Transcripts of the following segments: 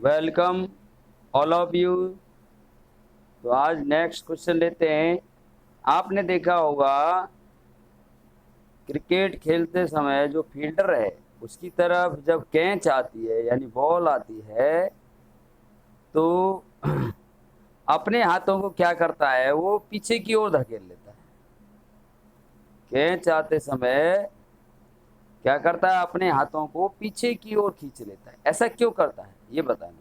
Welcome all of you. तो आज next question लेते हैं। आपने देखा होगा क्रिकेट खेलते समय जो फील्डर है उसकी तरफ जब कैच आती है यानी बॉल आती है तो अपने हाथों को क्या करता है, वो पीछे की ओर धकेल लेता है। कैच आते समय क्या करता है, अपने हाथों को पीछे की ओर खींच लेता है। ऐसा क्यों करता है ये बताना।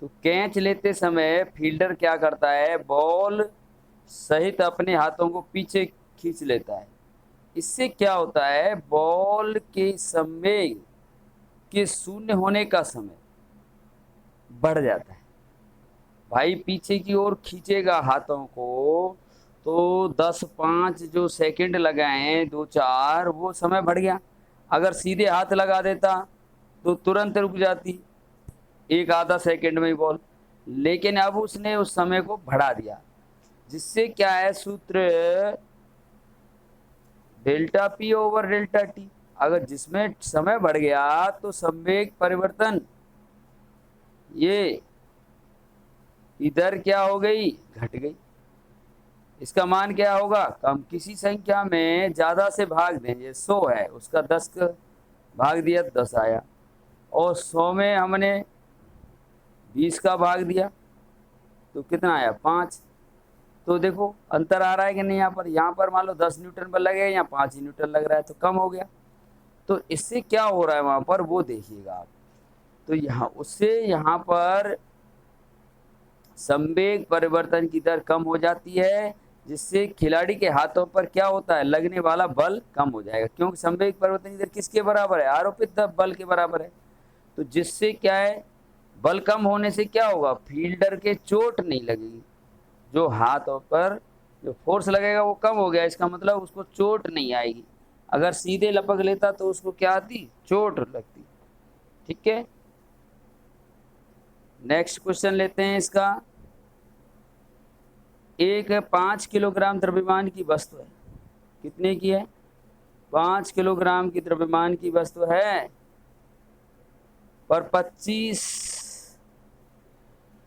तो कैच लेते समय फील्डर क्या करता है, बॉल सहित अपने हाथों को पीछे खींच लेता है। इससे क्या होता है, बॉल के संवेग के शून्य होने का समय बढ़ जाता है। भाई पीछे की ओर खींचेगा हाथों को तो 10-5 जो सेकंड लगाए हैं, 2-4, वो समय बढ़ गया। अगर सीधे हाथ लगा देता तो तुरंत रुक जाती, एक आधा सेकंड में ही बॉल। लेकिन अब उसने उस समय को बढ़ा दिया, जिससे क्या है, सूत्र delta P over delta T. अगर जिसमें समय बढ़ गया तो संवेग परिवर्तन ये इधर क्या हो गई, घट गई। इसका मान क्या होगा, हम किसी संख्या में ज्यादा से भाग दें, ये 100 है, उसका 10 का भाग दिया 10 आया, और 100 में हमने 20 का भाग दिया तो कितना आया, 5। तो देखो अंतर आ रहा है कि नहीं। यहाँ पर मान लो 10 न्यूटन बल लगे, यहाँ 5 ही न्यूटन लग रहा है, तो कम हो गया। तो इससे क्या हो रहा है वहां पर वो देखिएगा आप। तो यहाँ उससे यहाँ पर संवेग परिवर्तन की दर कम हो जाती है, जिससे खिलाड़ी के हाथों पर क्या होता है, लगने वाला बल कम हो जाएगा, क्योंकि संवेग परिवर्तन की दर किसके बराबर है, आरोपित बल के बराबर है। तो जिससे क्या है, बल कम होने से क्या होगा, फील्डर के चोट नहीं लगेगी। जो हाथों पर जो फोर्स लगेगा वो कम हो गया, इसका मतलब उसको चोट नहीं आएगी। अगर सीधे लपक लेता तो उसको क्या आती, चोट लगती। ठीक है, नेक्स्ट क्वेश्चन लेते हैं इसका। एक 5 किलोग्राम द्रव्यमान की वस्तु है, कितने की है, 5 किलोग्राम की द्रव्यमान की वस्तु है, पर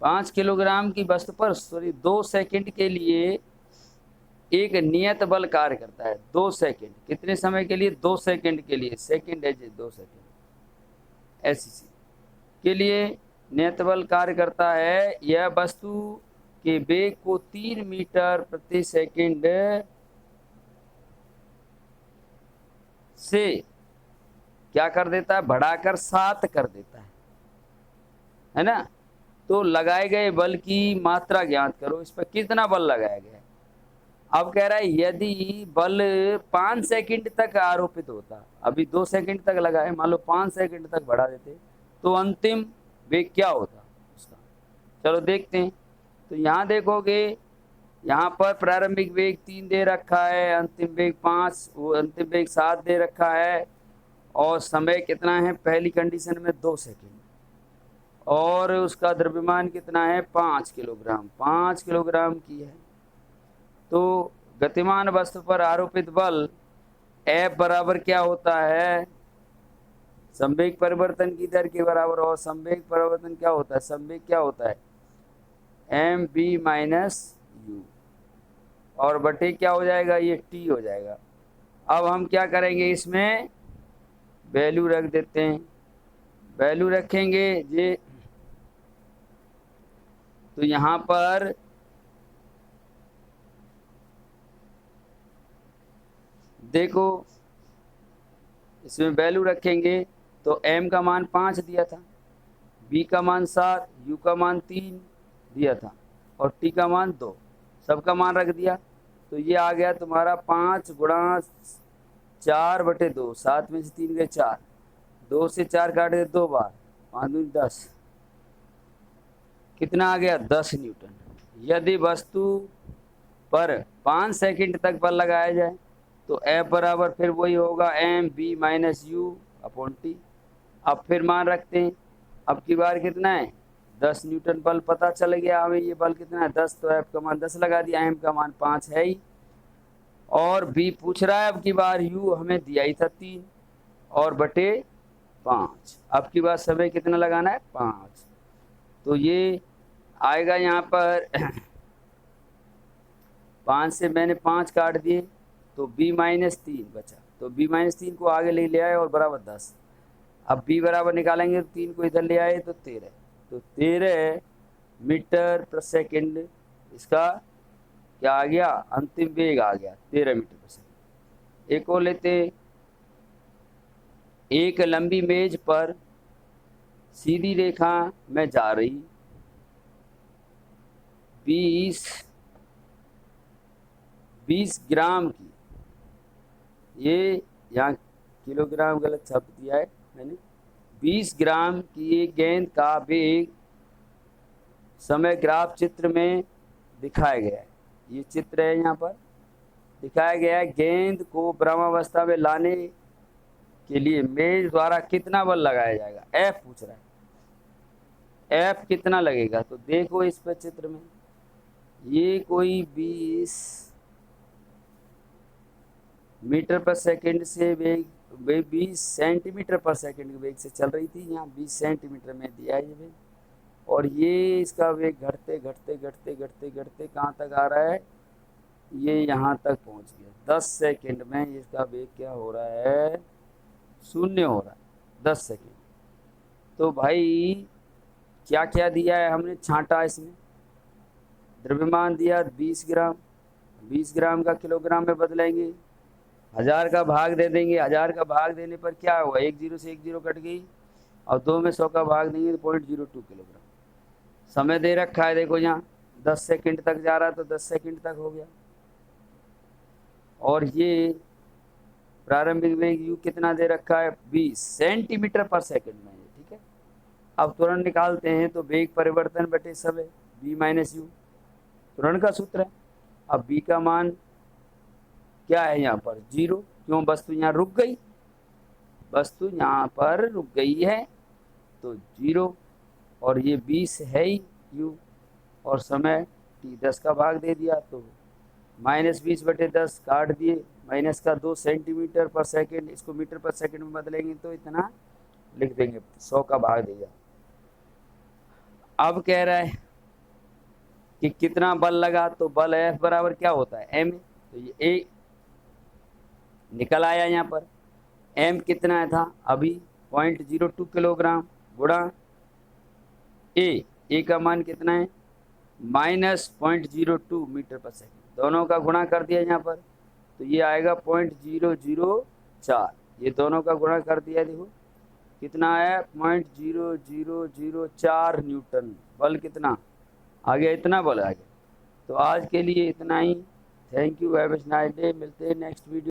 5 किलोग्राम की वस्तु पर 2 सेकंड के लिए एक नियत बल कार्य करता है। 2 सेकंड, कितने समय के लिए, 2 सेकंड के लिए, सेकंड है जी, 2 सेकंड एससी के लिए नियत बल कार्य करता है। यह वस्तु के वेग को 3 मीटर प्रति सेकंड से क्या कर देता है, बढ़ाकर 7 कर देता है ना। तो लगाए गए बल की मात्रा ज्ञात करो, इस पर कितना बल लगाया गया है। अब कह रहा है यदि बल 5 सेकंड तक आरोपित होता, अभी 2 सेकंड तक लगाए, मान लो 5 सेकंड तक बढ़ा देते, तो अंतिम वेग क्या होता उसका। चलो देखते हैं। तो यहाँ देखोगे, यहाँ पर प्रारंभिक वेग 3 दे रखा है, अंतिम वेग 5, वो अंतिम वेग 7 दे रखा है, और समय कितना है, पहली कंडीशन में 2 सेकंड, और उसका द्रव्यमान कितना है, 5 किलोग्राम, 5 किलोग्राम की है। तो गतिमान वस्तु पर आरोपित बल F बराबर क्या होता है, संवेग परिवर्तन की दर के बराबर। और संवेग परिवर्तन क्या होता है, संवेग क्या होता है, एम बी माइनस यू, और बटे क्या हो जाएगा, ये टी हो जाएगा। अब हम क्या करेंगे, इसमें वैल्यू रख देते हैं। वैल्यू रखेंगे ये, तो यहाँ पर देखो, इसमें वैल्यू रखेंगे तो m का मान 5 दिया था, b का मान 7, u का मान 3 दिया था, और t का मान 2, सबका मान रख दिया। तो ये आ गया तुम्हारा 5 गुणा 4/2, 7 में से 3 गए 4, 2 से 4 काट दे 2 बार, 5 दूनी 10, कितना आ गया, 10 न्यूटन। यदि वस्तु पर 5 सेकंड तक बल लगाया जाए तो F बराबर फिर वही होगा, m b minus u upon t. अब फिर मान रखते हैं, अब की बार कितना है, 10 न्यूटन बल पता चल गया हमें, ये बल कितना है 10, तो F का मान 10 लगा दिया, M का मान 5 है ही, और B पूछ रहा है अब की बार, U हमें दिया ही था 3, और बटे 5। अब की बात समय कितना लगाना है 5। तो ये आएगा यहाँ पर 5 से मैंने 5 काट दिए तो b-3 बचा, तो b-3 को आगे ले आए और बराबर 10। अब b बराबर निकालेंगे तो 3 को इधर ले आए तो 13, तो 13 मीटर प्रति सेकंड इसका क्या आ गया, अंतिम वेग आ गया 13 मीटर प्रति सेकंड। एक और लेते, एक लंबी मेज पर सीधी रेखा में जा रही 20 ग्राम की, ये यहाँ किलोग्राम गलत छाप दिया है मैंने, 20 ग्राम की एक गेंद का वेग समय ग्राफ चित्र में दिखाया गया है। ये चित्र है, यहाँ पर दिखाया गया है गेंद को ब्रह्मावस्था में लाने के लिए मेज द्वारा कितना बल लगाया जाएगा, एफ पूछ रहा है, एफ कितना लगेगा। तो देखो इस पर चित्र में ये कोई 20 मीटर पर सेकंड से वेग 20 सेंटीमीटर पर सेकंड के वेग से चल रही थी, यहाँ 20 सेंटीमीटर में दिया है ये वेग, और ये इसका वेग घटते घटते घटते घटते घटते कहाँ तक आ रहा है, ये यहाँ तक पहुँच गया। 10 सेकंड में इसका वेग क्या हो रहा है, 0 हो रहा है 10 सेकंड। तो भाई क्या क्या दिया है हमने छांटा, इसमें द्रव्यमान दिया 20 ग्राम, 20 ग्राम का किलोग्राम में बदलेंगे, 1000 का भाग दे देंगे, 1000 का भाग देने पर क्या हुआ, एक जीरो से एक जीरो कट गई, और 2 में 100 का भाग देंगे तो 0.02 किलोग्राम। समय दे रखा है देखो यहाँ 10 सेकंड तक जा रहा है तो 10 सेकंड तक हो गया, और ये प्रारंभिक वेग u कितना दे रखा है 20 सेंटीमीटर पर सेकंड में, ठीक है। अब तुरंत निकालते हैं, तो वेग परिवर्तन बटे समय b-u तुरंत का सूत्र है। अब b का मान क्या है यहाँ पर 0, क्यों, वस्तु यहाँ रुक गई, वस्तु यहाँ पर रुक गई है तो 0, और ये 20 है ही u, और समय t 10 का भाग दे दिया तो -20 बटे 10 काट दिए, माइनस का 2 सेंटीमीटर पर सेकंड, इसको मीटर पर सेकंड में बदलेंगे तो इतना लिख देंगे, 100 का भाग देगा। अब कह रहा है कि कितना बल लगा, तो बल F बराबर क्या होता है m, तो ये A निकल आया यहाँ पर, m कितना था अभी 0.02 किलोग्राम गुणा A का मान कितना है -0.02 मीटर पर सेकंड, दोनों का गुणा कर दिया यहाँ पर, तो ये आएगा 0.004, ये दोनों का गुणा कर दिया, देखो कितना आया 0.0004 न्यूटन, बल कितना आ गया, इतना बल आ गया। तो आज के लिए इतना ही, thank you, have a nice day, मिलते हैं नेक्स्ट वीडियो।